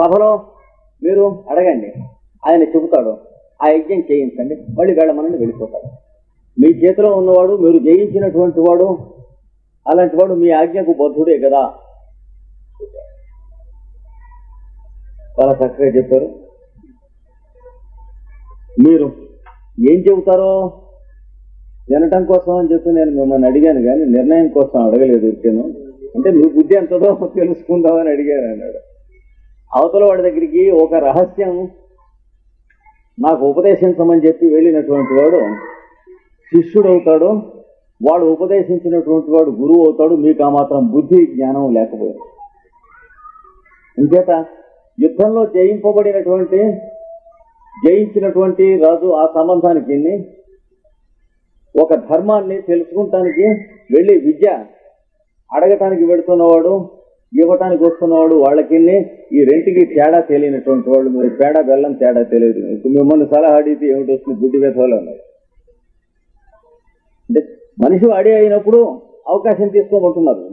సభలో మీరు అడగండి, ఆయన చెబుతాడు, ఆ యజ్ఞం చేయించండి, మళ్ళీ వెళ్ళమనండి, వెళ్ళిపోతాడు. మీ చేతిలో ఉన్నవాడు, మీరు జయించినటువంటి వాడు, అలాంటి వాడు మీ ఆజ్ఞకు బద్ధుడే కదా. చాలా చక్కగా చెప్పారు. మీరు ఏం చెబుతారో వినటం కోసం అని చెప్పి నేను మిమ్మల్ని అడిగాను, కానీ నిర్ణయం కోసం అడగలేదు. ఇచ్చాను అంటే మీ బుద్ధి ఎంతదో తెలుసుకుందామని అడిగాను అన్నాడు. అవతల వాడి దగ్గరికి ఒక రహస్యం నాకు ఉపదేశించమని చెప్పి వెళ్ళినటువంటి వాడు శిష్యుడు అవుతాడు, వాడు ఉపదేశించినటువంటి వాడు గురువు అవుతాడు. మీకు ఆ మాత్రం బుద్ధి జ్ఞానం లేకపోయింది. ఇంకేత యుద్ధంలో జయించినటువంటి రాజు ఆ సంబంధానికి ఒక ధర్మాన్ని తెలుసుకుంటానికి వెళ్ళి విద్య అడగటానికి వెళుతున్నవాడు, ఇవ్వటానికి వస్తున్నవాడు, వాళ్ళకి ఈ రెంటికి తేడా తెలియనటువంటి వాళ్ళు. మీరు పేడ బెల్లం తేడా తెలియదు. ఇప్పుడు మిమ్మల్ని సలహా అడిగితే ఏమిటి వస్తుంది? గుడ్డి వేసవాళ్ళు అన్నారు. అంటే మనిషి వాడి అయినప్పుడు అవకాశం తీసుకోమంటున్నారు.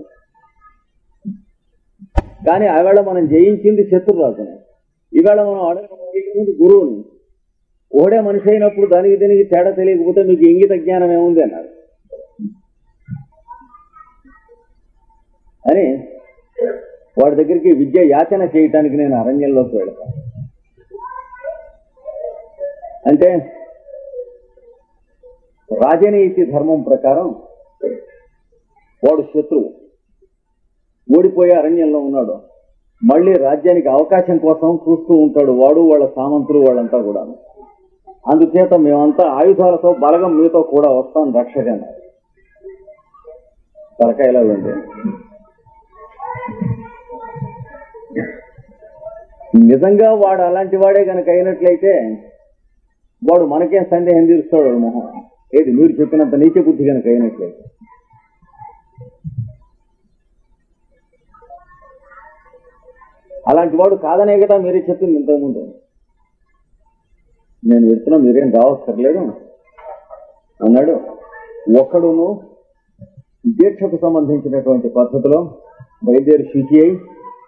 కానీ ఆవేళ మనం జయించింది శత్రురాజుని, ఈవేళ మనం అడగడానికి గురువుని. ఓడే మనిషి అయినప్పుడు దీనికి తేడా తెలియకపోతే మీకు ఇంగిత జ్ఞానం ఏముంది అన్నారు. అని వాడి దగ్గరికి విద్య యాచన చేయటానికి నేను అరణ్యంలోకి వెళ్తాను. అంటే రాజనీతి ధర్మం ప్రకారం వాడు శత్రువు, ఓడిపోయే అరణ్యంలో ఉన్నాడు. మళ్ళీ రాజ్యానికి అవకాశం కోసం చూస్తూ ఉంటాడు వాడు, వాళ్ళ సామంతులు, వాళ్ళంతా కూడా. అందుచేత మేమంతా ఆయుధాలతో బలగం మీతో కూడా వస్తాం రక్షగానే. తలకాయలా ఉంది. నిజంగా వాడు అలాంటి వాడే కనుక అయినట్లయితే వాడు మనకేం సందేహం తీరుస్తాడు మొహం. ఏది మీరు చెప్పినంత నీచ బుద్ధి కనుక అయినట్లయితే. అలాంటి వాడు కాదనే కదా మీరే చెప్పింది ఇంతకుముందు. నేను చెప్తున్నా, మీరేం రావక్కర్లేదు అన్నాడు. ఒక్కడును దీక్షకు సంబంధించినటువంటి పద్ధతిలో బయలుదేరి శుచి అయి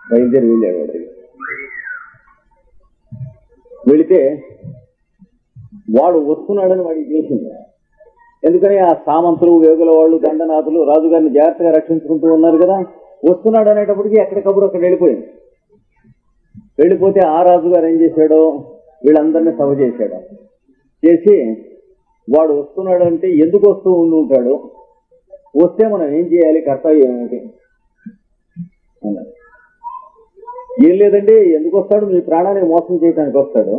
బయలుదేరి వెళ్ళాడు. వాడికి వెళితే వాడు వస్తున్నాడని వాడికి తెలిసింది. ఎందుకని ఆ సామంతులు, వేగుల వాళ్ళు, దండనాథులు రాజుగారిని జాగ్రత్తగా రక్షించుకుంటూ ఉన్నారు కదా. వస్తున్నాడు అనేటప్పటికీ ఎక్కడికప్పుడు అక్కడ వెళ్ళిపోయింది. వెళ్ళిపోతే ఆ రాజుగారు ఏం చేశాడో వీళ్ళందరినీ సభ చేశాడు. చేసి వాడు వస్తున్నాడు అంటే ఎందుకు వస్తూ ఉంటాడు, వస్తే మనం ఏం చేయాలి, కర్తవ్యం ఏమిటి అన్నాడు. ఏం లేదండి, ఎందుకు వస్తాడు, మీ ప్రాణానికి మోసం చేయడానికి వస్తాడు.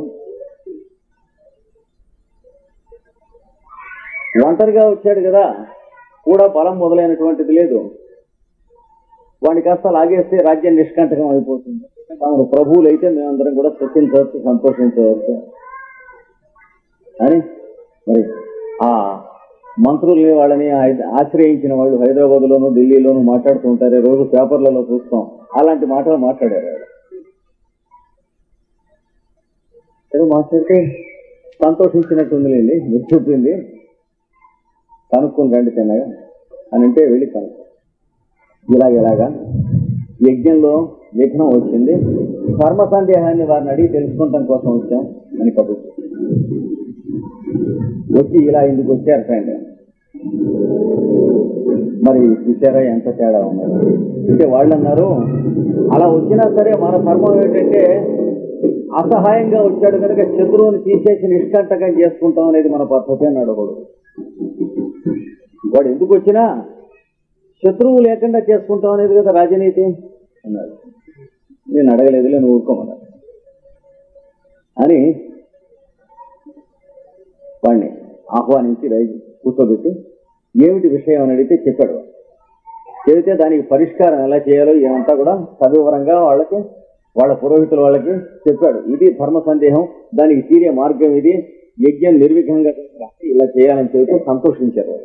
ఒంటరిగా వచ్చాడు కదా, కూడా బలం మొదలైనటువంటిది లేదు. వాడిని కాస్త లాగేస్తే రాజ్యం నిష్కంటకం అయిపోతుంది. తమకు ప్రభువులు అయితే మేమందరం కూడా స్తుతించవచ్చు, సంతోషించవచ్చు అని మరి ఆ మంత్రుల్ని వాళ్ళని ఆశ్రయించిన వాళ్ళు హైదరాబాద్లోను ఢిల్లీలోనూ మాట్లాడుతూ ఉంటారు. రోజు పేపర్లలో చూస్తాం. అలాంటి మాటలు మాట్లాడారు. మాట్లాడితే సంతోషించినట్టుందిలేండి, మీరు చెప్పింది కనుక్కొని రండి తిన్నగా అని అంటే వెళ్ళి కనుక్కో. ఇలాగా యజ్ఞంలో విఘ్నం వచ్చింది, కర్మ సందేహాన్ని వారిని అడిగి తెలుసుకోవటం కోసం వచ్చాం అని కబురు వచ్చి ఇలా ఇందుకు వచ్చారటండి. మరి చూసారా ఎంత తేడా ఉన్నారు అంటే వాళ్ళు అన్నారు, అలా వచ్చినా సరే మన ధర్మం ఏంటంటే అసహాయంగా వచ్చాడు కనుక శత్రువుని తీసేసి నిష్కంటకం చేసుకుంటాం అనేది మన పద్ధతి అన్నాడు. వాడు ఎందుకు వచ్చినా శత్రువు లేకుండా చేసుకుంటాం అనేది కదా రాజనీతి అన్నాడు. నేను అడగలేదులే, నువ్వు ఊరుకోమన్నాడు అని వాడిని ఆహ్వానించి రైతు కూర్చోబెట్టి ఏమిటి విషయం అని అడిగితే చెప్పాడు. చెబితే దానికి పరిష్కారం ఎలా చేయాలో ఏమంతా కూడా సవివరంగా వాళ్ళకి, వాళ్ళ పురోహితుల వాళ్ళకి చెప్పాడు. ఇది ధర్మ సందేహం, దానికి తీరే మార్గం ఇది, యజ్ఞం నిర్విఘ్నంగా ఇలా చేయాలని చెబితే సంతోషించారు.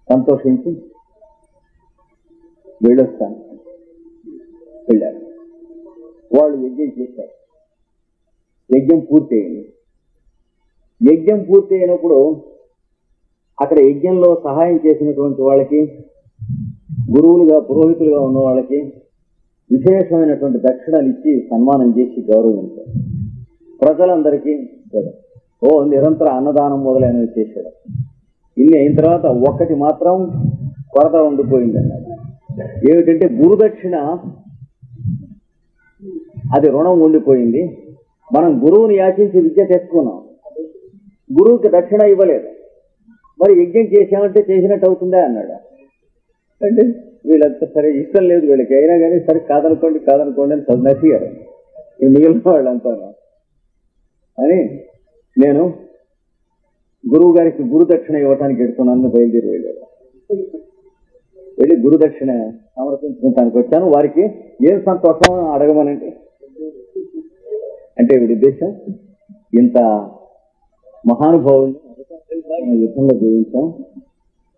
సంతోషించి వెళ్ళొస్తాను వెళ్ళారు. వాళ్ళు యజ్ఞం చేశారు. యజ్ఞం పూర్తయింది. యజ్ఞం పూర్తి అయినప్పుడు అక్కడ యజ్ఞంలో సహాయం చేసినటువంటి వాళ్ళకి, గురువులుగా పురోహితులుగా ఉన్న వాళ్ళకి విశేషమైనటువంటి దక్షిణాలు ఇచ్చి సన్మానం చేసి గౌరవించారు. ప్రజలందరికీ నిరంతర అన్నదానం మొదలైనవి చేశాడు. ఇన్ని అయిన తర్వాత ఒక్కటి మాత్రం కొరత ఉండిపోయింది అన్నాడు. ఏమిటంటే గురుదక్షిణ, అది రుణం ఉండిపోయింది. మనం గురువుని యాచించి విద్య తెచ్చుకున్నాం, గురువుకి దక్షిణ ఇవ్వలేదు, మరి యజ్ఞం చేసామంటే చేసినట్టు అవుతుందా అన్నాడు. అంటే వీళ్ళంతా సరే ఇష్టం లేదు వీళ్ళకి, అయినా కానీ సరే కాదనుకోండి అని నసిగారు మిగిలిన వాళ్ళంతా అని. నేను గురువు గారికి గురుదక్షిణ ఇవ్వటానికి ఎడుతున్నాను, బయలుదేరి వెళ్ళాడు. వెళ్ళి గురుదక్షిణ సమర్పించుకుంటానికి వచ్చాను. వారికి ఏం సంతోషం అడగమనండి అంటే వీడి ఉద్దేశం, ఇంత మహానుభావులు యుద్ధంలో జయించాం,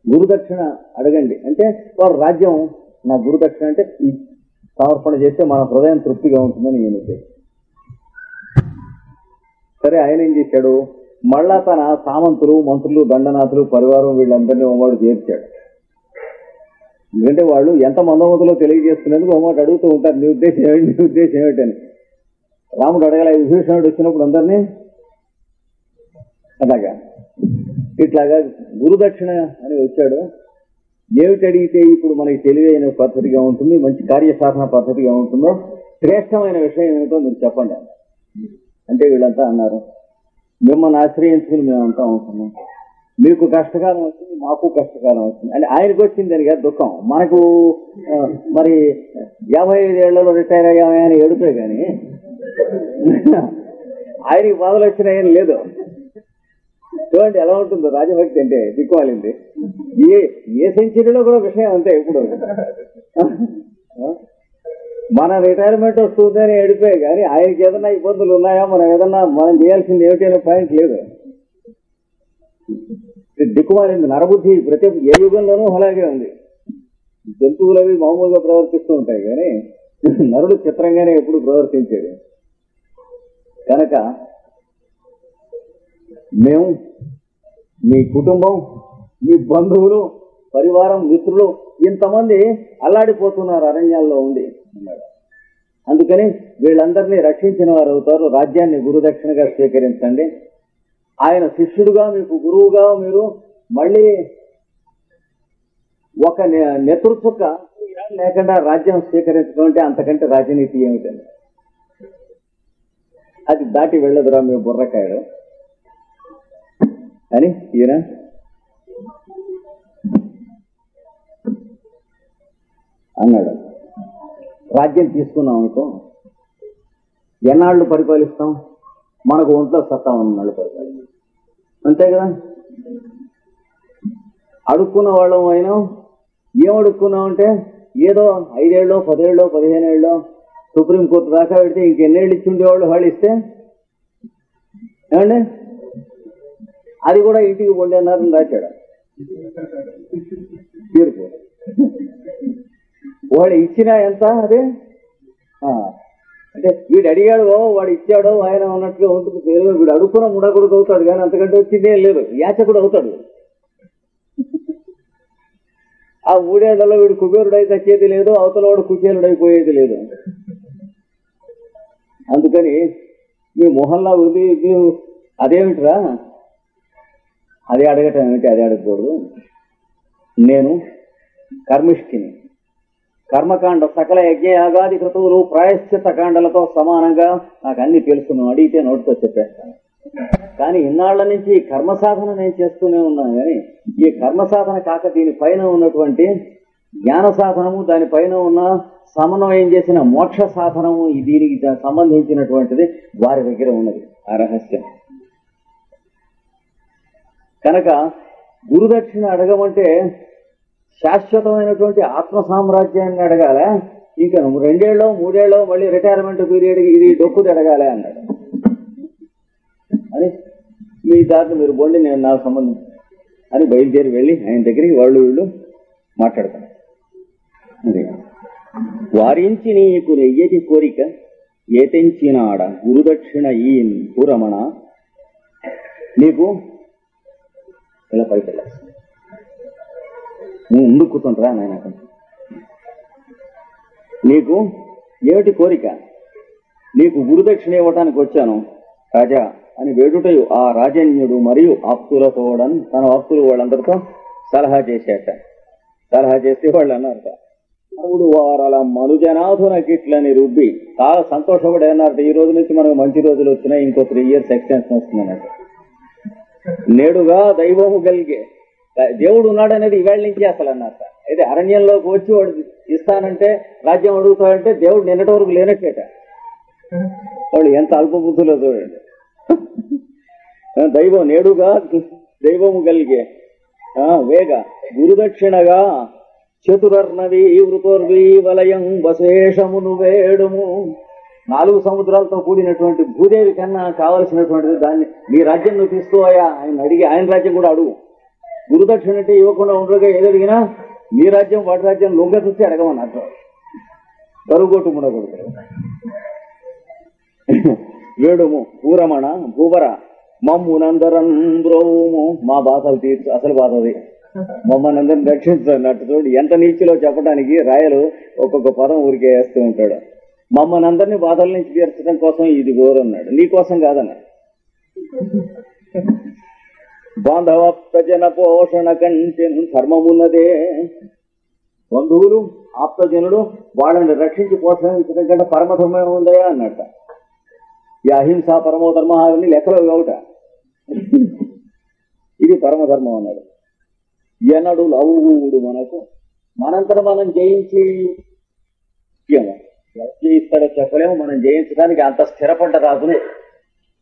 గురుదక్షిణ అడగండి అంటే వారు రాజ్యం నా గురుదక్షిణ అంటే ఈ సమర్పణ చేస్తే మన హృదయం తృప్తిగా ఉంటుందని నేను ఉద్దేశం. సరే ఆయన ఏం చేశాడు, మళ్ళా తన సామంతులు, మంత్రులు, దండనాథులు, పరివారం వీళ్ళందరినీ ఒకవాడు చేర్చాడు. ఎందుకంటే వాళ్ళు ఎంత మందమతులో తెలియజేస్తున్నందుకు ఒకమాట అడుగుతూ ఉంటారు, నీ ఉద్దేశం ఏమిటని. రాముడు అడగల, విభీషణుడు వచ్చినప్పుడు అందరినీ అలాగా ఇట్లాగా గురుదక్షిణ అని వచ్చాడు. ఏమిటి అడిగితే ఇప్పుడు మనకి తెలివైన పద్ధతిగా ఉంటుంది, మంచి కార్యసాధన పద్ధతిగా ఉంటుందో, శ్రేష్టమైన విషయం ఏమిటో మీరు చెప్పండి అంటే వీళ్ళంతా అన్నారు, మిమ్మల్ని ఆశ్రయించుకుని మేమంతా ఉంటున్నాం, మీకు కష్టకాలం వచ్చింది, మాకు కష్టకాలం వచ్చింది అంటే ఆయనకు వచ్చింది అని కాదు దుఃఖం, మనకు మరి 55 ఏళ్లలో రిటైర్ అయ్యామని ఏడుపే కానీ ఆయనకి బాధలు వచ్చినాయని లేదు. చూడండి ఎలా ఉంటుందో రాజభక్తి అంటే, దిక్కుమాలింది. ఏ సెంచరీలో కూడా విషయం అంతే. ఇప్పుడు మన రిటైర్మెంట్ వస్తుందని ఏడిపోయే కానీ ఆయనకి ఏదన్నా ఇబ్బందులు ఉన్నాయా, మనం చేయాల్సింది ఏమిటి అనే పాయింట్ లేదు. దిక్కుమాలింది నరబుద్ధి ప్రతి ఏ యుగంలోనూ అలాగే ఉంది. జంతువులు అవి మామూలుగా ప్రవర్తిస్తూ ఉంటాయి కానీ నరుడు చిత్రంగానే ఎప్పుడు ప్రవర్తించాడు. కనుక మేము, మీ కుటుంబం, మీ బంధువులు, పరివారం, మిత్రులు ఇంతమంది అల్లాడిపోతున్నారు అరణ్యాల్లో ఉంది అన్నాడు. అందుకని వీళ్ళందరినీ రక్షించిన వారు అవుతారు, రాజ్యాన్ని గురుదక్షిణగా స్వీకరించండి. ఆయన శిష్యుడుగా, మీకు గురువుగా మీరు మళ్ళీ ఒక నేతృత్వక లేకుండా రాజ్యం స్వీకరించడం అంటే అంతకంటే రాజనీతి ఏమిటండి? అది దాటి వెళ్ళదురా మీ బుర్రకాయలు అని ఈయన అన్నాడు. రాజ్యం తీసుకున్నాం అనుకో, ఎన్నాళ్ళు పరిపాలిస్తాం? మనకు ఒంట్లో సత్తా ఉన్నాళ్ళు పరిపాలిస్తాం, అంతే కదా. అడుక్కున్న వాళ్ళం అయినా ఏం అడుక్కున్నాం అంటే ఏదో 5 ఏళ్ళో 10 ఏళ్ళో 15 ఏళ్ళో సుప్రీంకోర్టు దాకా పెడితే ఇంకెన్నేళ్ళు ఇచ్చి ఉండేవాళ్ళు వాళ్ళు ఇస్తే ఏమండి, అది కూడా ఇంటికి పొండేన్నారని రాశాడు తీర్పు. వాడు ఇచ్చినా ఎంత అదే అంటే వీడు అడిగాడు వాడు ఇచ్చాడో ఆయన అన్నట్టుగా ఉంటుంది పేరు. వీడు అడుక్కున్న ముడకుడుకు అవుతాడు కానీ అంతకంటే వచ్చిందే లేదు, యాచకుడు అవుతాడు. ఆ 3 ఏళ్లలో వీడు కుబేరుడై తచ్చేది లేదు, అవతల వాడు కుచేలుడైపోయేది లేదు. అందుకని మీ మొహల్లా వదిలి అదేమిట్రా, అదే అడగటం ఏమిటి, అదే అడగకూడదు. నేను కర్మిష్ఠిని, కర్మకాండ సకల యజ్ఞయాగాది క్రతువులు ప్రాయశ్చిత కాండలతో సమానంగా నాకు అన్ని తెలుసును, అడిగితే నోటితో చెప్పేస్తాను. కానీ ఇన్నాళ్ల నుంచి ఈ కర్మ సాధన నేను చేస్తూనే ఉన్నాను. కానీ ఈ కర్మ సాధన కాక దీనిపైన ఉన్నటువంటి జ్ఞాన సాధనము, దానిపైన ఉన్న సమన్వయం చేసిన మోక్ష సాధనము, దీనికి సంబంధించినటువంటిది వారి దగ్గర ఉన్నది ఆ రహస్యం. కనుక గురుదక్షిణ అడగమంటే శాశ్వతమైనటువంటి ఆత్మ సామ్రాజ్యాన్ని అడగాల, ఇంకా 2 ఏళ్ళో 3 ఏళ్ళో మళ్ళీ రిటైర్మెంట్ పీరియడ్ ఇది డొక్కుది అడగాలి అన్నాడు. అని మీ దాంట్లో మీరు బోండి, నేను నాకు సంబంధం అని బయలుదేరి వెళ్ళి ఆయన దగ్గరికి వాళ్ళు వీళ్ళు మాట్లాడతాను. అదే వారించి నీకు నెయ్యటి కోరిక ఏతెంచినాడ గురుదక్షిణ ఈ పూరమణ, నీకు ఇలా పైకి వెళ్ళాలి, నువ్వు ముందు కూర్చుంటారా నాయన, నీకు ఏమిటి కోరిక? నీకు గురుదక్షిణ ఇవ్వటానికి వచ్చాను రాజా అని వేడుటయు ఆ రాజన్యుడు మరియు ఆప్తులతోడని తన ఆప్తులు వాళ్ళందరితో సలహా చేసేట. సలహా చేస్తే వాళ్ళు అన్నారట, 3 వారాల మనుజనాథునకిట్లని రుబ్బి చాలా సంతోషపడి అన్నారట, ఈ రోజు నుంచి మనకు మంచి రోజులు వచ్చినాయి, ఇంకో 3 years ఎక్స్టెన్షన్ వస్తుందన్నట్టు. నేడుగా దైవము కలిగే దేవుడు ఉన్నాడనేది ఈవేళ నుంచి అసలు అన్నారట. అయితే అరణ్యంలోకి వచ్చి వాడు ఇస్తానంటే రాజ్యం అడుగుతాడంటే దేవుడు నిన్నటి వరకు లేనట్టేట. వాళ్ళు ఎంత అల్పబుద్ధులో చూడండి. దైవం నేడుగా దైవము కలిగే వేగ గురుదక్షిణగా చతురర్ణవి వృతోర్వి వలయం వశేషమును వేడుము. 4 సముద్రాలతో కూడినటువంటి భూదేవి కన్నా కావలసినటువంటిది దాన్ని మీ రాజ్యం నువ్వు తీసుకోవా ఆయన అడిగి, ఆయన రాజ్యం కూడా అడుగు. గురుదక్షిణ అంటే ఇవ్వకుండా ఉండగా ఏదడిగినా మీ రాజ్యం వాటి రాజ్యం లొంగ చూస్తే అడగమన్నట్టు. కరుగొట్టు ముడకూడదు. వేడుము పూరమణ భూవర మమ్మునందరం బ్రోము. మా బాధలు తీర్చు, అసలు బాధది మమ్మల్ని అందరిని రక్షించన్నట్టు. చూడు ఎంత నీచిలో చెప్పడానికి రాయలు ఒక్కొక్క పదం ఊరికే వేస్తూ ఉంటాడు. మమ్మల్ని అందరినీ బాధల నుంచి తీర్చడం కోసం ఇది గోరన్నాడు, నీ కోసం కాదన్నాడు. బాంధవ ప్రజన పోషణ కంటే ధర్మమున్నదే. బంధువులు ఆప్తజనుడు వాళ్ళని రక్షించి పోషించడం కంటే పరమధర్మం ఉందయా అన్నట్ట. ఈ అహింస పరమో ధర్మ అని లెక్కలో ఒకట, ఇది పరమధర్మం అన్నాడు. ఎన్నడు లవుడు మనకు మనంతరం మనం జయించి జయిస్తాడో చెప్పలేము. మనం జయించడానికి అంత స్థిరపడ్డ రాజునే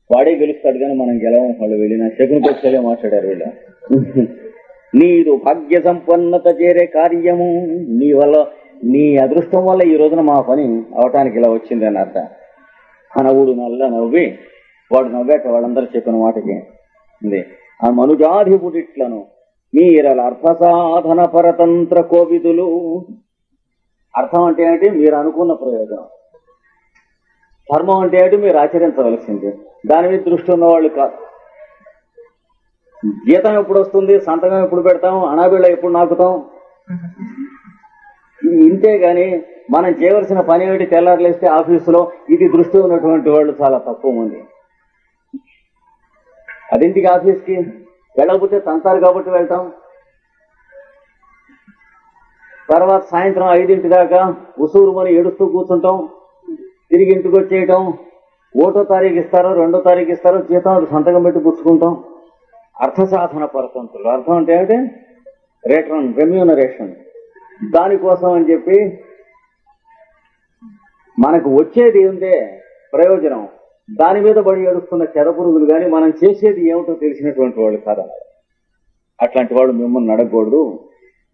వాడే గెలుస్తాడు కానీ మనం గెలవం. వాళ్ళు వెళ్ళిన శకుని పక్షలే మాట్లాడారు వీళ్ళు. నీదు భాగ్య సంపన్నత చేరే కార్యము, నీ వల్ల నీ అదృష్టం వల్ల ఈ రోజున మా పని అవటానికి ఇలా వచ్చింది అని అర్థం. అనవుడు నల్ల నవ్వి వాడు నవ్వాక వాళ్ళందరూ చెప్పిన మాటకి ఆ మనుజాధిపుటిట్లను మీరల అర్థసాధన పరతంత్ర కోవిదులు. అర్థం అంటే ఏంటి? మీరు అనుకున్న ప్రయోజనం. ధర్మం అంటే ఏంటి? మీరు ఆచరించవలసింది. దాని మీద దృష్టి ఉన్నవాళ్ళు కాదు. జీతం ఎప్పుడు వస్తుంది, సంతకం ఎప్పుడు పెడతాం, అనాబిళ్ళ ఎప్పుడు నాకుతాం, ఇంతే గాని మనం చేయవలసిన పని ఏమిటి తెల్లారులేస్తే ఆఫీసులో ఇది దృష్టి ఉన్నటువంటి వాళ్ళు చాలా తక్కువ మంది. 10ంటికి ఆఫీస్కి వెళ్ళకపోతే తంతారు కాబట్టి వెళ్తాం. తర్వాత సాయంత్రం 5 దాకా ఉసూరుమని ఏడుస్తూ కూర్చుంటాం. తిరిగి ఇంటికి వచ్చేయటం. 1వ తారీఖు ఇస్తారో 2వ తారీఖు ఇస్తారో జీతం సంతకం పెట్టి పుచ్చుకుంటాం. అర్థసాధన పరతంత్రులు. అర్థం అంటే ఏమిటి? Return remuneration. దానికోసం అని చెప్పి మనకు వచ్చేది ఏంటే ప్రయోజనం, దాని మీద బడి ఏడుస్తున్న చెరపురుగులు కానీ మనం చేసేది ఏమిటో తెలిసినటువంటి వాళ్ళు కాదు. అట్లాంటి వాళ్ళు మిమ్మల్ని నడకూడదు.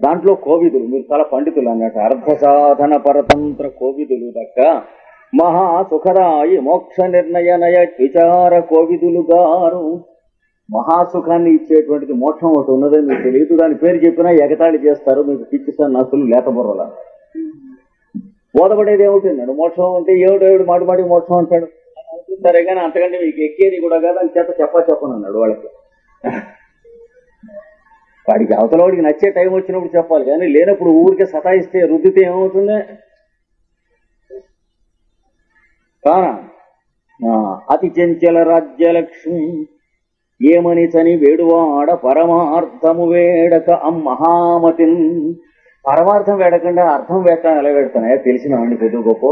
దాంట్లో కోవిదులు, మీరు చాలా పండితులు అన్నట్టు. అర్ధసాధన పరతంత్ర కోవిదులు దక్క మహా సుఖరాయి మోక్ష నిర్ణయనయ విచార కోవిదులు గారు. మహాసుఖాన్ని ఇచ్చేటువంటిది మోక్షం ఒకటి ఉన్నదని మీకు తెలియదు. దాని పేరు చెప్పినా ఎగతాళి చేస్తారు. మీకు పిచ్చి సన్నాసులు లేతబుర్రల. బోధపడేది ఏమిటిన్నాడు? మోక్షం అంటే ఏమిటేవిడు మాటి మాటి మోక్షం అంటాడు. సరే కానీ అంతకంటే మీకు ఎక్కేది కూడా కాదు అని చెప్పనన్నాడు వాళ్ళకి. వాడికి అవతల వాడికి నచ్చే టైం వచ్చినప్పుడు చెప్పాలి కానీ లేనప్పుడు ఊరికే సతాయిస్తే రుద్దితే ఏమవుతుంది? కానా అతి చెంచల రాజ్యలక్ష్మి ఏమని చని వేడువాడ పరమార్థము వేడక మహామతిన్. పరమార్థం వేడకుండా అర్థం వేట ఎలా వేడుతున్నాయా తెలిసిన వాడిని పెద్ద గొప్ప.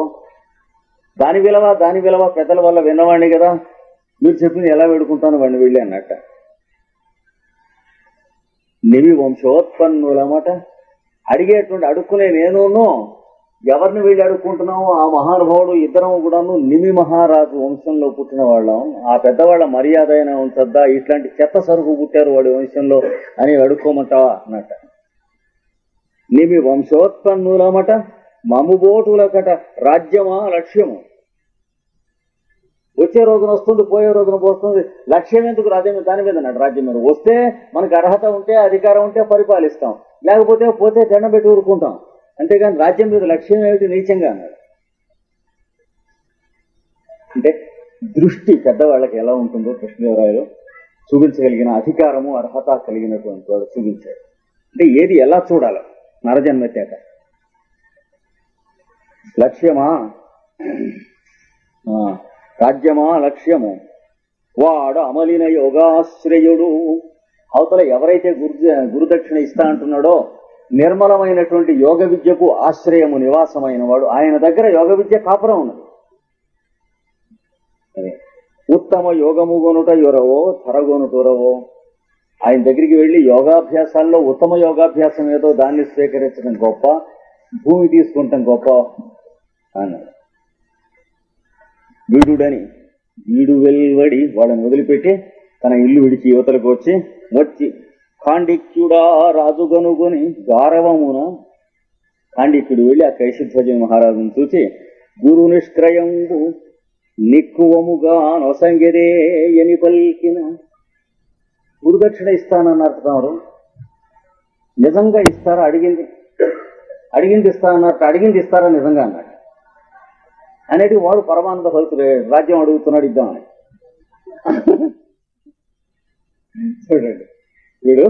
దాని విలువ పెద్దల వల్ల విన్నవాడిని కదా, మీరు చెప్పింది ఎలా వేడుకుంటాను వాడిని వెళ్ళి అన్నట్ట. నిమి వంశోత్పన్నులమాట. అడిగేటువంటి అడుక్కునే నేను ఎవరిని వీళ్ళు అడుక్కుంటున్నాము? ఆ మహానుభావుడు ఇద్దరం కూడాను నిమి మహారాజు వంశంలో పుట్టిన వాళ్ళం. ఆ పెద్దవాళ్ళ మర్యాద అయినా ఉంటుందా? ఇట్లాంటి చెత్త సరుకు పుట్టారు వాడి వంశంలో అని అడుక్కోమంటావా అన్నట్ట. నిమి వంశోత్పన్నులమట మముబోటులకట రాజ్యమా లక్ష్యము. వచ్చే రోజున వస్తుంది, పోయే రోజున పోస్తుంది. లక్ష్యం ఎందుకు? రాజ్యం దాని మీద అన్నాడు. రాజ్యం మీద వస్తే మనకు అర్హత ఉంటే అధికారం ఉంటే పరిపాలిస్తాం, లేకపోతే పోతే దండం పెట్టి ఊరుకుంటాం. అంతేగాని రాజ్యం మీద లక్ష్యం ఏమిటి? నీచంగా అన్నాడు. అంటే దృష్టి పెద్దవాళ్ళకి ఎలా ఉంటుందో కృష్ణదేవరాయలు చూపించగలిగిన అధికారము అర్హత కలిగినటువంటి వాడు చూపించాడు. అంటే ఏది ఎలా చూడాలో నరజన్మెత్తాక. లక్ష్యమా రాజ్యమా లక్ష్యము వాడు అమలిన యోగాశ్రయుడు. అవతల ఎవరైతే గురుదక్షిణ ఇస్తా అంటున్నాడో నిర్మలమైనటువంటి యోగ విద్యకు ఆశ్రయము నివాసమైన వాడు, ఆయన దగ్గర యోగ విద్య కాపురం ఉన్నది. అదే ఉత్తమ యోగము గొనుట యొరవో తరగొనుటొరవో. ఆయన దగ్గరికి వెళ్లి యోగాభ్యాసాల్లో ఉత్తమ యోగాభ్యాసం ఏదో దాన్ని స్వీకరించడం గొప్ప, భూమి తీసుకుంటాం గొప్ప అన్నాడు. వీడు వెల్వడి వాళ్ళని వదిలిపెట్టి తన ఇల్లు విడిచి యువతలకు వచ్చి కాండిక్యుడా రాజుగనుగొని గారవమున. కాండిక్యుడు వెళ్లి ఆ కైశధ్వజ మహారాజును చూసి గురు నిష్క్రయంబు నిక్కువముగా నొసంగెదే ఎని పల్కిన. గురుదక్షిణ ఇస్తానన్నారు, నిజంగా ఇస్తారా? అడిగింది ఇస్తానన్నట్టు అడిగింది ఇస్తారా నిజంగా అన్నాడు. అనేది వాడు పరమానంద భక్తుడు, రాజ్యం అడుగుతున్నాడు ఇద్దామని. చూడండి, వీడు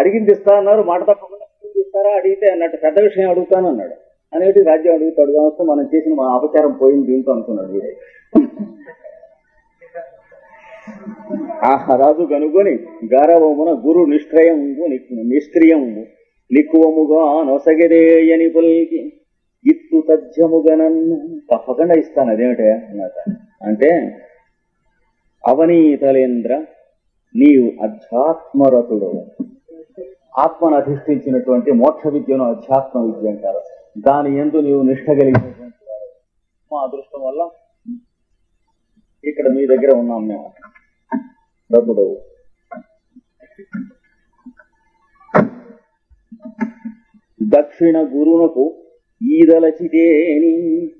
అడిగింది ఇస్తా అన్నారు, మాట తప్పకుండా ఇస్తారా, అడిగితే అన్నట్టు పెద్ద విషయం అడుగుతాను అన్నాడు. అనేది రాజ్యం అడుగుతాడు కాబట్టి మనం చేసిన మా అపచారం పోయింది దీంతో అనుకున్నాడు వీడే. ఆ రాజు కనుగొని గారవమున గురు నిష్క్రియంబు నిక్కువముగా నొసగెదేయని పల్కి ఇత్తు తథ్యముగనన్ను. తప్పకుండా ఇస్తాను, అదేమిటే అన్నట. అంటే అవనీతలేంద్ర, నీవు అధ్యాత్మరతుడు, ఆత్మను అధిష్ఠించినటువంటి మోక్ష విద్యను అధ్యాత్మ విద్య అంటారు. దాని యందు నీవు నిష్ఠ కలిగినటువంటి వాడు. మా అదృష్టం వల్ల ఇక్కడ మీ దగ్గర ఉన్నాం మేము. రతుడవు దక్షిణ గురువునకు ఈదలచితేని.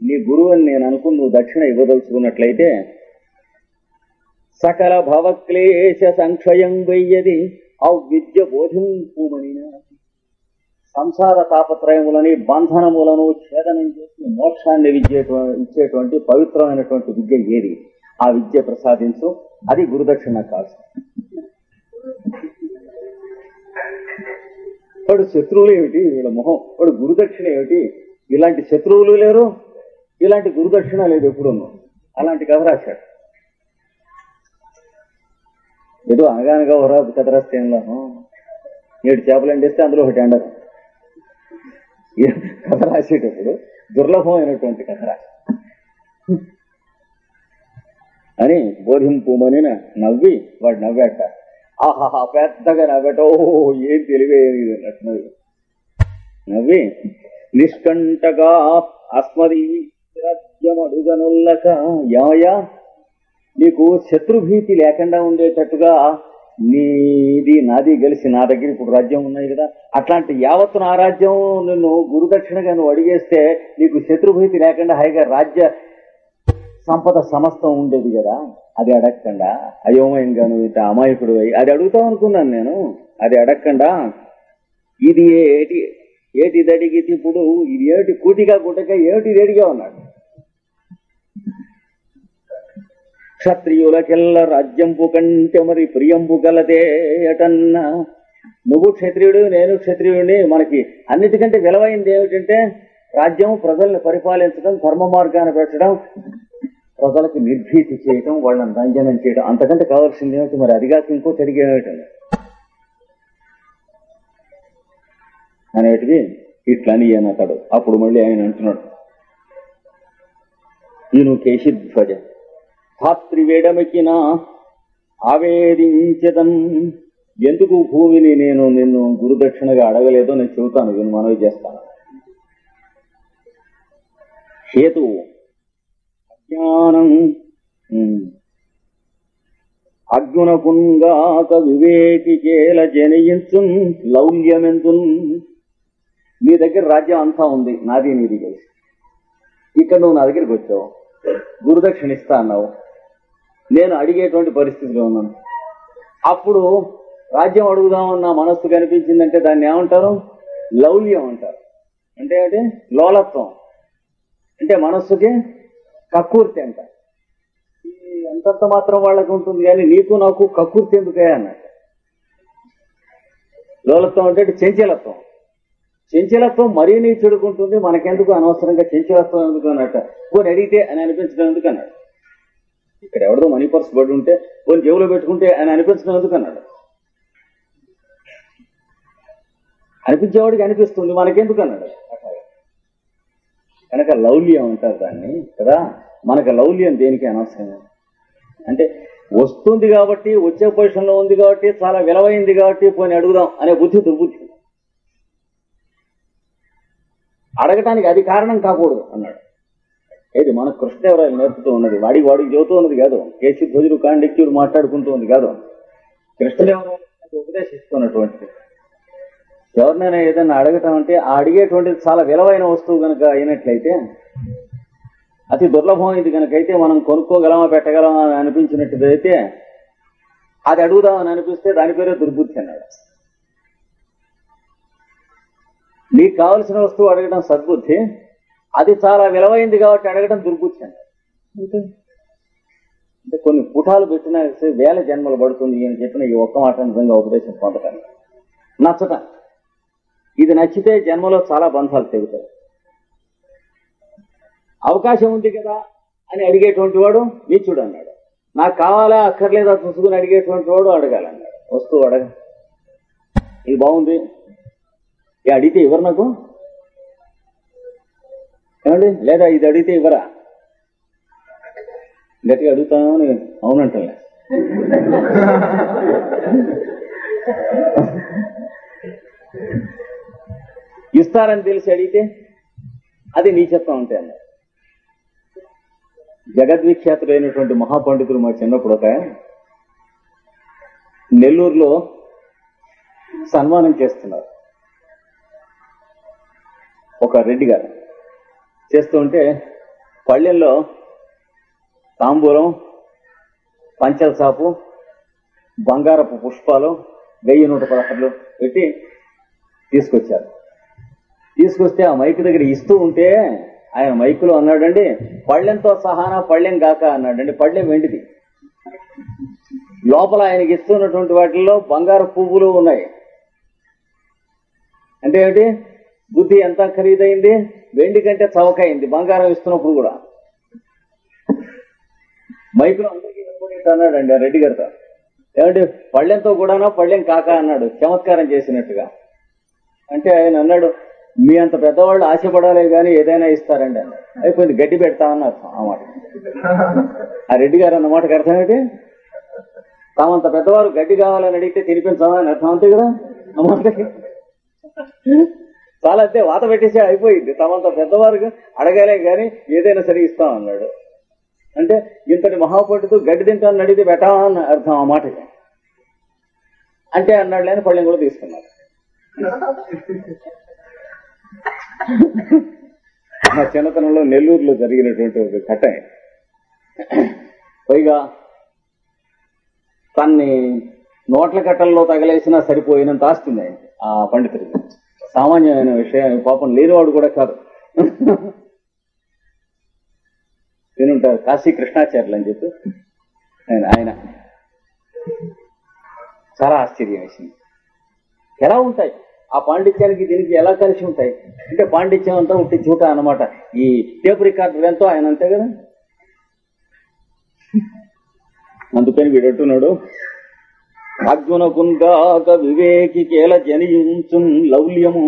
నీ గురువు అని నేను అనుకుని నువ్వు దక్షిణ ఇవ్వదలుచుకున్నట్లయితే సకల భవక్లేశ సంక్షయం వెయ్యది అవిద్య బోధింపుమనిన. సంసార తాపత్రయములని బంధనములను ఛేదనం చేసి మోక్షాన్ని ఇచ్చేటువంటి పవిత్రమైనటువంటి విద్య ఏది? ఆ విద్య ప్రసాదించు, అది గురుదక్షిణ కాదు. వాడు శత్రువులు ఏమిటి, వీళ్ళ మొహం, వాడు గురుదక్షిణ ఏమిటి? ఇలాంటి శత్రువులు లేరు, ఇలాంటి గురుదక్షిణ లేదు ఎప్పుడు. అలాంటి కథ రాశాడు. ఏదో అనగానగా ఓ కథ రాస్తే 7 చేపలు ఎండేస్తే అందులో ఒకటి ఎండదు. కథ రాసేటప్పుడు దుర్లభమైనటువంటి కథ రాశాడు అని బోధింపుమని నవ్వి వాడు నవ్వాట. ఆహాహా పెద్దగా నవ్వటో, ఏం తెలివేది అన్నట్టు నవ్వి నిష్కంటగా అస్మది రాజ్యం అడుగనుల్లక. ఏమయ్యా, నీకు శత్రుభీతి లేకుండా ఉండేటట్టుగా నీది నాది కలిసి నా దగ్గర ఇప్పుడు రాజ్యం ఉన్నాయి కదా, అట్లాంటి యావత్తు నా రాజ్యం నిన్ను గురుదక్షిణగా నువ్వు అడిగేస్తే నీకు శత్రుభీతి లేకుండా హాయిగా రాజ్య సంపద సమస్తం ఉండేది కదా. అది అడగకుండా అయోమయంగా నువ్వు అమాయకుడు అయి అది అడుగుతావు అనుకున్నాను నేను. అది అడగకుండా ఇది ఏటిది అడిగితే ఇప్పుడు ఇది ఏమిటి కూటిగా గుట్టగా ఏమిటి అడిగా ఉన్నాడు. క్షత్రియులకెల్ల రాజ్యంపు కంటే మరి ప్రియంపు గలదే అటన్నా. నువ్వు క్షత్రియుడు, నేను క్షత్రియుడిని. మనకి అన్నిటికంటే విలువైంది ఏమిటంటే రాజ్యం, ప్రజల్ని పరిపాలించడం, ధర్మ మార్గాన్ని పెట్టడం, ప్రజలకు నిర్భీతి చేయటం, వాళ్ళని రంజనం చేయడం. అంతకంటే కావాల్సింది ఏమిటి? మరి అదిగాక ఇంకో తిరిగేమిటండి అనేటివి ఇట్లని అతడు. అప్పుడు మళ్ళీ ఆయన అంటున్నాడు, ఈయన కేశిధ్వజ ధాత్రివేడమెక్కిన ఆవేదించదం. ఎందుకు భూమిని నేను నిన్ను గురుదక్షిణగా అడగలేదో నేను చెబుతాను, నేను మనవి చేస్తాను. హేతు అజ్ఞానం అగ్గునకుంగాక వివేకికేల జనయించు లౌల్యమెంతు. నీ దగ్గర రాజ్యం అంతా ఉంది, నాది నీది కలిసి. ఇక్కడ నువ్వు నా దగ్గరికి వచ్చావు, గురుదక్షిణ ఇస్తా అన్నావు, నేను అడిగేటువంటి పరిస్థితిలో ఉన్నాను. అప్పుడు రాజ్యం అడుగుదామన్న మనస్సు కనిపించిందంటే దాన్ని ఏమంటారు? లౌల్యం అంటారు. అంటే ఏంటి? లోలత్వం. అంటే మనస్సుకి కక్కుర్తి అంటారు. అంతంత మాత్రం వాళ్ళకి ఉంటుంది కానీ నీకు నాకు కక్కుర్తి ఎందుకే అన్నట్టు. లోలత్వం అంటే చంచలత్వం. చెంచలత్వం మరీ నీ చెడుకుంటుంది, మనకెందుకు అనవసరంగా చెంచలత్వం ఎందుకు అన్నట్ట. కొన్ని అడిగితే అని అనిపించడం ఎందుకు అన్నాడు. ఇక్కడ ఎవరిదో మనీ పర్స్ పడి ఉంటే కొన్ని జేబులో పెట్టుకుంటే అని అనిపించడం ఎందుకు అన్నాడు. అనిపించేవాడికి అనిపిస్తుంది, మనకెందుకు అన్నాడు. కనుక లౌల్యం అంటారు దాన్ని కదా. మనకు లౌల్యం దేనికి అనవసరం. అంటే వస్తుంది కాబట్టి, వచ్చే పొజిషన్లో ఉంది కాబట్టి, చాలా విలువైంది కాబట్టి పోనీ అడుగుదాం అనే బుద్ధి దుర్బుద్ధి. అడగటానికి అది కారణం కాకూడదు అన్నాడు. ఏది మన కృష్ణదేవరాయలు నేర్పుతూ ఉన్నది, వాడికి చెబుతూ ఉన్నది కాదు. కేసీ ధ్వజుడు కాండిక్యుడు మాట్లాడుకుంటూ ఉంది కాదు. కృష్ణదేవరాయలు ఉపదేశిస్తున్నటువంటిది. ఎవరినైనా ఏదైనా అడగటం అంటే ఆ అడిగేటువంటిది చాలా విలువైన వస్తువు కనుక అయినట్లయితే, అతి దుర్లభం ఇది కనుకైతే, మనం కొనుక్కోగలమా పెట్టగలమా అని అనిపించినట్టుదైతే అది అడుగుదామని అనిపిస్తే దాని పేరే దుర్బుద్ధి అన్నాడు. నీకు కావలసిన వస్తువు అడగడం సద్బుద్ధి, అది చాలా విలువైంది కాబట్టి అడగడం దుర్బుద్ధి అన్నాడు. అంటే కొన్ని పుటాలు పెట్టినా వేల జన్మలు పడుతుంది అని చెప్పిన ఈ ఒక్క మాట నిజంగా ఉపదేశం పొందటానికి నచ్చటం. ఇది నచ్చితే జన్మలో చాలా బంధాలు తెగుతాయి. అవకాశం ఉంది కదా అని అడిగేటువంటి వాడు నీచుడు అన్నాడు. నాకు కావాలా అక్కర్లేదా చూసుకుని అడిగేటువంటి వాడు అడగాలన్నాడు. వస్తువు అడగ, ఇది బాగుంది, అడిగితే ఇవ్వరు నాకు ఏమండి, లేదా ఇది అడిగితే ఇవ్వరా, గట్టిగా అడుగుతామని అవునంటే ఇస్తారని తెలిసి అడిగితే అది నీచత్వం అంటే అన్నారు. జగద్విఖ్యాతుడైనటువంటి మహాపండితులు మా చిన్నప్పుడు ఒక నెల్లూరులో సన్మానం చేస్తున్నారు. ఒక రెడ్డి గారు చేస్తూ ఉంటే పళ్ళెల్లో తాంబూలం, పంచల సాపు, బంగారపు పుష్పాలు 1116 పెట్టి తీసుకొచ్చారు. తీసుకొస్తే ఆ మైక్ దగ్గర ఇస్తూ ఉంటే ఆయన మైకులో అన్నాడండి, పళ్ళెంతో సహానా పళ్ళెం గాక అన్నాడండి. పళ్ళెం వెండిది, లోపల ఆయనకి ఇస్తున్నటువంటి వాటిల్లో బంగారు పువ్వులు ఉన్నాయి. అంటే ఏమిటి, బుద్ధి ఎంత ఖరీదైంది, వెండి కంటే చవకైంది బంగారం ఇస్తున్నప్పుడు కూడా. మైకులో అందరికీ వినపడేట్టు అన్నాడండి ఆ రెడ్డి గారితో. ఏమంటే పళ్ళెంతో కూడానో పళ్ళెం కాక అన్నాడు చమత్కారం చేసినట్టుగా. అంటే ఆయన అన్నాడు, మీ అంత పెద్దవాళ్ళు ఆశపడాలే కానీ ఏదైనా ఇస్తారండి అన్నాడు. అయిపోయింది, గడ్డి పెడతామని అర్థం ఆ మాట. ఆ రెడ్డి గారు అన్న మాటకు అర్థం ఏంటి, తామంత పెద్దవారు గడ్డి కావాలని అడిగితే తినిపించామా అని అర్థం. అంతే కదా ఆ మాటకి. చాలా అంతే, వాత పెట్టేసి అయిపోయింది. తమంత పెద్దవారు అడగాలే కానీ ఏదైనా సరే ఇస్తాం అన్నాడు. అంటే ఇంతటి మహాపండితుడు గడ్డి తింటానని అడిగితే పెట్టామా అని అర్థం ఆ మాటకి. అంటే అన్నాడు లేని పళ్ళెం కూడా తీసుకున్నారు. మా చిన్నతనంలో నెల్లూరులో జరిగినటువంటి ఒక ఘటన. పైగా తన్ని నోట్ల కట్టల్లో తగలేసినా సరిపోయినంత ఆస్తుంది ఆ పండితుడికి. సామాన్యమైన విషయం, పాపం లేనివాడు కూడా కాదు. వినుంటారు కాశీ కృష్ణాచార్యులు అని చెప్పి ఆయన చాలా ఆశ్చర్యం వేసింది. ఎలా ఉంటాయి ఆ పాండిత్యానికి దీనికి ఎలా కలిసి ఉంటాయి అంటే, పాండిత్యం అంతా ఉట్టి చూట అన్నమాట. ఈ టేప్ రికార్డర్ ఎంతో ఆయన అంతే కదా. అందుకని వీడంటున్నాడు, అర్జునకుందాక వివేకి కేల జనించు లౌల్యము.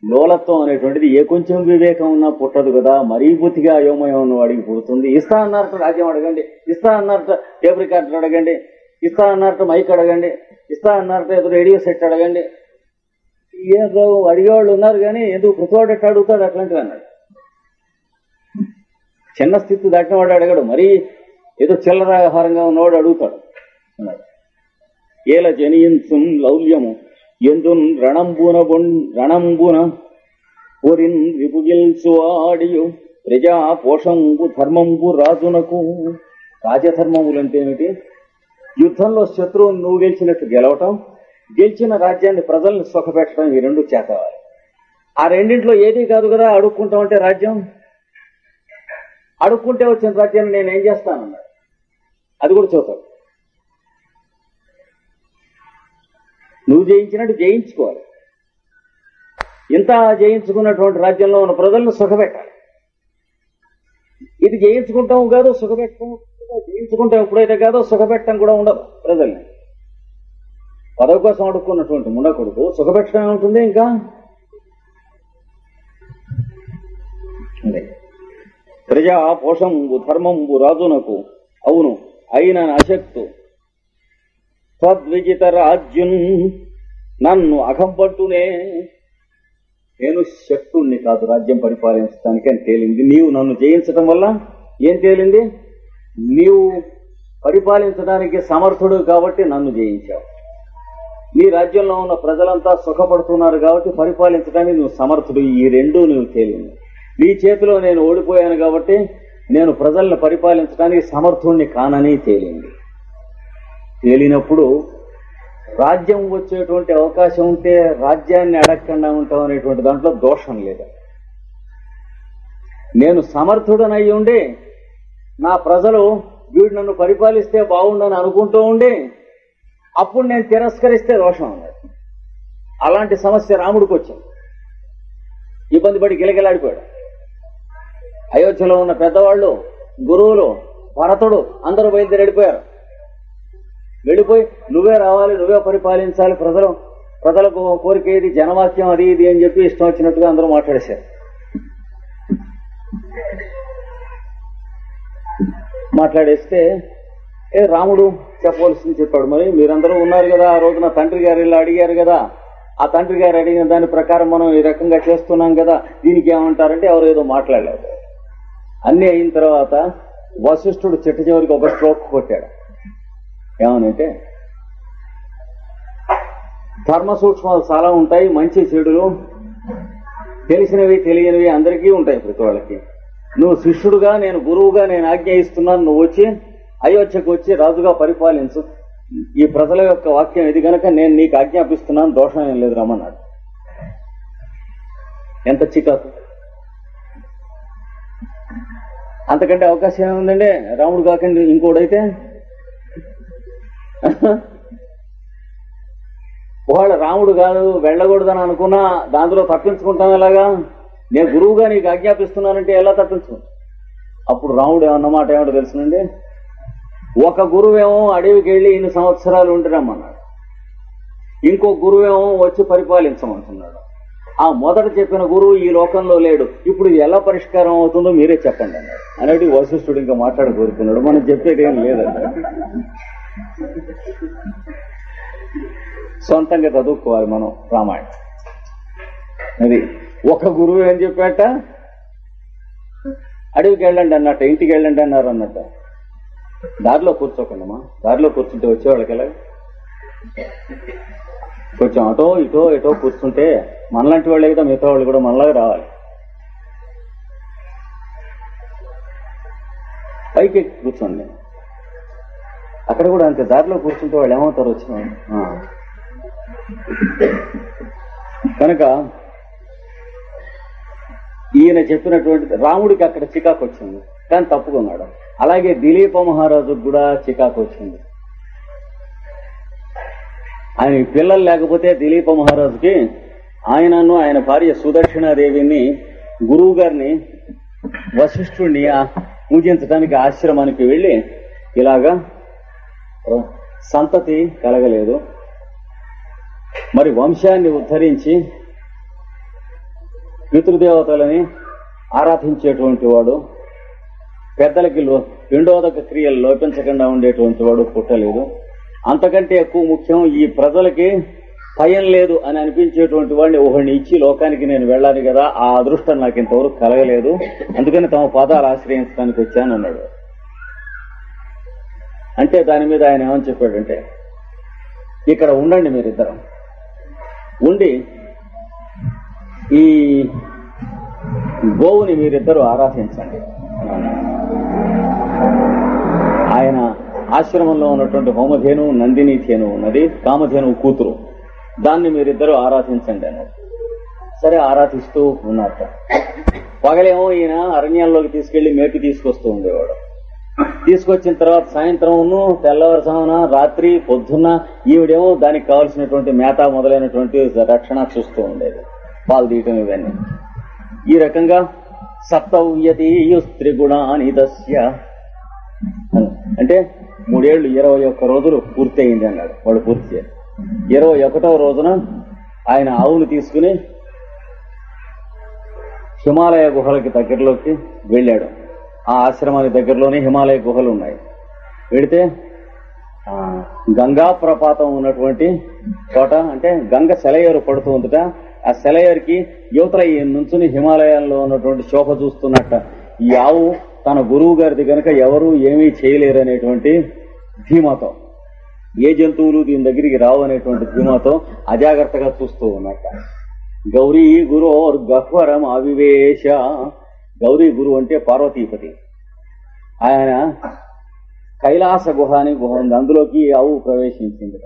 లోలత్వం అనేటువంటిది ఏ కొంచెం వివేకం ఉన్నా పుట్టదు కదా, మరీ బుద్ధిగా అయోమయం ఉన్న వాడికి పుడుతుంది. ఇస్తా అన్నారట రాజ్యం అడగండి, ఇస్తా అన్నారట టేప్ రికార్డర్ అడగండి, ఇస్తా అన్నారట మైక్ అడగండి, ఇస్తా అన్నారట ఏదో రేడియో సెట్ అడగండి. ఏదో అడిగేవాళ్ళు ఉన్నారు కానీ ఎందుకు ప్రతివాడట్టు అడుగుతాడు అట్లాంటివి అన్నాడు. చిన్న స్థితి దాటిన వాడు అడగడు, మరీ ఏదో చిల్లర వ్యవహారంగా ఉన్నవాడు అడుగుతాడు అన్నాడు. ఏల జనియించు లౌల్యము ఎందు రణంబున ఒరిన్ విపుగిల్చువాడియు ప్రజా పోషంబు ధర్మంబు రాజునకు. రాజధర్మములంటే ఏమిటి, యుద్ధంలో శత్రువును నువ్వు గెలిచినట్టు గెలవటం, గెలిచిన రాజ్యాన్ని ప్రజల్ని సుఖపెట్టడం, ఈ రెండు చేతవాలి. ఆ రెండింటిలో ఏదీ కాదు కదా అడుక్కుంటామంటే రాజ్యం. అడుక్కుంటే వచ్చిన రాజ్యాన్ని నేనేం చేస్తానన్నాడు. అది కూడా చూద్దాం. నువ్వు జయించినట్టు జయించుకోవాలి. ఇంత జయించుకున్నటువంటి రాజ్యంలో ఉన్న ప్రజలను సుఖపెట్టాలి. ఇది జయించుకుంటాం కాదు, సుఖపెట్టడం, జయించుకుంటాం ఎప్పుడైతే కాదో సుఖపెట్టడం కూడా ఉండదు ప్రజల్ని. పదవి కోసం అడుక్కున్నటువంటి ముండకొడుకు సుఖపెట్టడం ఉంటుంది. ఇంకా ప్రజా పోషంబు ధర్మంబు రాజునకు అవును అయిన అశక్తు తద్విజిత రాజ్యున్ నన్ను అఘంపట్టునే. నేను శక్తుణ్ణి కాదు రాజ్యం పరిపాలించడానికి అని తేలింది. నీవు నన్ను జయించడం వల్ల ఏం తేలింది? నీవు పరిపాలించడానికి సమర్థుడు కాబట్టి నన్ను జయించావు. నీ రాజ్యంలో ఉన్న ప్రజలంతా సుఖపడుతున్నారు కాబట్టి పరిపాలించడానికి నువ్వు సమర్థుడు. ఈ రెండూ నువ్వు తేలింది. నీ చేతిలో నేను ఓడిపోయాను కాబట్టి నేను ప్రజలను పరిపాలించడానికి సమర్థుణ్ణి కానని తేలింది. తేలినప్పుడు రాజ్యం వచ్చేటువంటి అవకాశం ఉంటే రాజ్యాన్ని అడగకుండా ఉంటాం అనేటువంటి దాంట్లో దోషం లేదు. నేను సమర్థుడనై ఉండి నా ప్రజలు వీడు నన్ను పరిపాలిస్తే బాగుండని అనుకుంటూ ఉండి అప్పుడు నేను తిరస్కరిస్తే దోషం అన్నది. అలాంటి సమస్య రాముడికి వచ్చింది. ఇబ్బంది పడి గిలగిలాడిపోయాడు. అయోధ్యలో ఉన్న పెద్దవాళ్ళు, గురువులు, భరతుడు అందరూ బయలుదేరి వెళ్ళిపోయి నువ్వే రావాలి, నువ్వే పరిపాలించాలి, ప్రజలకు కోరిక ఇది, జనవాక్యం అది ఇది అని చెప్పి ఇష్టం వచ్చినట్టుగా అందరూ మాట్లాడేశారు. మాట్లాడేస్తే రాముడు చెప్పవలసింది చెప్పాడు. మరి మీరందరూ ఉన్నారు కదా, ఆ రోజున తండ్రి గారు ఇలా అడిగారు కదా, ఆ తండ్రి గారు అడిగిన దాని ప్రకారం మనం ఈ రకంగా చేస్తున్నాం కదా, దీనికి ఏమంటారంటే ఎవరు ఏదో మాట్లాడలేదు. అన్నీ అయిన తర్వాత వశిష్ఠుడు చిట్ట చివరికి ఒక స్ట్రోక్ కొట్టాడు. ఏమనంటే ధర్మ సూక్ష్మాలు చాలా ఉంటాయి, మంచి చెడులు తెలిసినవి తెలియనివి అందరికీ ఉంటాయి ప్రతి వాళ్ళకి. నువ్వు శిష్యుడుగా, నేను గురువుగా నేను ఆజ్ఞ ఇస్తున్నాను, నువ్వు వచ్చి అయోధ్యకు వచ్చి రాజుగా పరిపాలించు, ఈ ప్రజల యొక్క వాక్యం ఇది గనక నేను నీకు ఆజ్ఞాపిస్తున్నాను, దోషం ఏం లేదు రమ్మన్నాడు. ఎంత చికాకు! అంతకంటే అవకాశం ఏముందండి? రాముడు కాకండి ఇంకోడైతే ఒకవేళ రాముడు కాదు వెళ్ళకూడదని అనుకున్నా దాంట్లో తప్పించుకుంటాం ఎలాగా? నేను గురువుగా నీకు ఆజ్ఞాపిస్తున్నానంటే ఎలా తప్పించుకుంటా? అప్పుడు రాముడు ఏమన్నమాట ఏమిటో తెలుసునండి, ఒక గురువేమో అడవికి వెళ్ళి ఇన్ని సంవత్సరాలు ఉంటున్నామన్నాడు, ఇంకో గురువేమో వచ్చి పరిపాలించమంటున్నాడు. ఆ మొదట చెప్పిన గురువు ఈ లోకంలో లేడు, ఇప్పుడు ఇది ఎలా పరిష్కారం అవుతుందో మీరే చెప్పండి అన్నాడు. అనేది వశిష్ఠుడు ఇంకా మాట్లాడి కోరుకున్నాడు. మనం చెప్పేది ఏం లేదన్నాడు. సొంతంగా చదువుకోవాలి మనం రామాయణం. అది ఒక గురువు ఏం చెప్పాట, అడవికి వెళ్ళండి అన్నట్ట, ఇంటికి వెళ్ళండి అన్నారు అన్నట్ట. దారిలో కూర్చోకండమ్మా, దారిలో కూర్చుంటే వచ్చేవాళ్ళకి ఎలా? కొంచెం అటో ఇటో ఎటో కూర్చుంటే మనలాంటి వాళ్ళే కదా మిగతా వాళ్ళు కూడా మనలాగా రావాలి. పైకి కూర్చోండి. అక్కడ కూడా అంతే, దారిలో కూర్చుంటే వాళ్ళు ఏమవుతారు వచ్చిన. కనుక ఈయన చెప్పినటువంటి రాముడికి అక్కడ చికాకు వచ్చింది, కానీ తప్పుకున్నాడు. అలాగే దిలీప మహారాజుకు కూడా చికాకు వచ్చింది. ఆయన పిల్లలు లేకపోతే దిలీప మహారాజుకి ఆయనను ఆయన భార్య సుదక్షిణాదేవిని గురువు గారిని వశిష్ఠుడిని పూజించడానికి ఆశ్రమానికి వెళ్లి ఇలాగా సంతతి కలగలేదు, మరి వంశాన్ని ఉద్ధరించి పితృదేవతలని ఆరాధించేటువంటి వాడు, పెద్దలకి పిండోదక క్రియలు లోపించకుండా ఉండేటువంటి వాడు పుట్టలేదు, అంతకంటే ఎక్కువ ముఖ్యం ఈ ప్రజలకి భయం లేదు అని అనిపించేటువంటి వాడిని ఒకడిని ఇచ్చి లోకానికి నేను వెళ్ళాలి కదా, ఆ అదృష్టం నాకు ఇంతవరకు కలగలేదు, అందుకని తమ పాదాలు ఆశ్రయించడానికి వచ్చాను అన్నాడు. అంటే దాని మీద ఆయన ఏమని చెప్పాడంటే, ఇక్కడ ఉండండి మీరిద్దరం, ఉండి ఈ గోవుని మీరిద్దరూ ఆరాధించండి. ఆయన ఆశ్రమంలో ఉన్నటువంటి హోమధేను నందిని ధేను ఉన్నది, కామధేను కూతురు, దాన్ని మీరిద్దరూ ఆరాధించండి అన్నాడు. సరే ఆరాధిస్తూ ఉన్నారట. పగలేమో ఈయన అరణ్యాల్లోకి తీసుకెళ్లి మేపి తీసుకొస్తూ ఉండేవాడు. తీసుకొచ్చిన తర్వాత సాయంత్రం తెల్లవారుజామున రాత్రి పొద్దున్న ఈవిడేమో దానికి కావాల్సినటువంటి మేత మొదలైనటువంటి రక్షణ చూస్తూ ఉండేది. పాలు తీయటం ఇవన్నీ. ఈ రకంగా సప్తవ్యతీయుస్త్రిగుణాని దస్య అంటే 3 ఏళ్ళు 21 రోజులు పూర్తయింది అన్నాడు. వాడు పూర్తి చేయాలి. 21వ రోజున ఆయన ఆవును తీసుకుని హిమాలయ గుహలకి దగ్గరలోకి వెళ్ళాడు. ఆ ఆశ్రమానికి దగ్గరలోనే హిమాలయ గుహలు ఉన్నాయి. వెళితే గంగా ప్రపాతం ఉన్నటువంటి చోట, అంటే గంగ సెలయేరు పడుతూ ఉందట. ఆ సెలయేరుకి యువతల ఈ నుంచుని హిమాలయాల్లో ఉన్నటువంటి శోభ చూస్తున్నట్ట ఈ ఆవు తన గురువు గారిది కనుక ఎవరు ఏమీ చేయలేరు అనేటువంటి ధీమాతో, ఏ జంతువులు దీని దగ్గరికి రావు అనేటువంటి ధీమాతో అజాగ్రత్తగా చూస్తూ ఉన్నట్ట. గౌరీ గురోర్ గహ్వరం అవివేశ. గౌరీ గురువు అంటే పార్వతీపతి. ఆయన కైలాస గుహ అని గుహ ఉంది, అందులోకి ఆవు ప్రవేశించింది.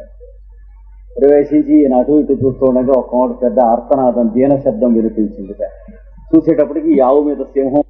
ప్రవేశించి అటు ఇటు చూస్తూ ఉండగా ఒక పెద్ద ఆర్తనాదం, దీన శబ్దం వినిపించింది. చూసేటప్పటికి ఈ ఆవు మీద సింహం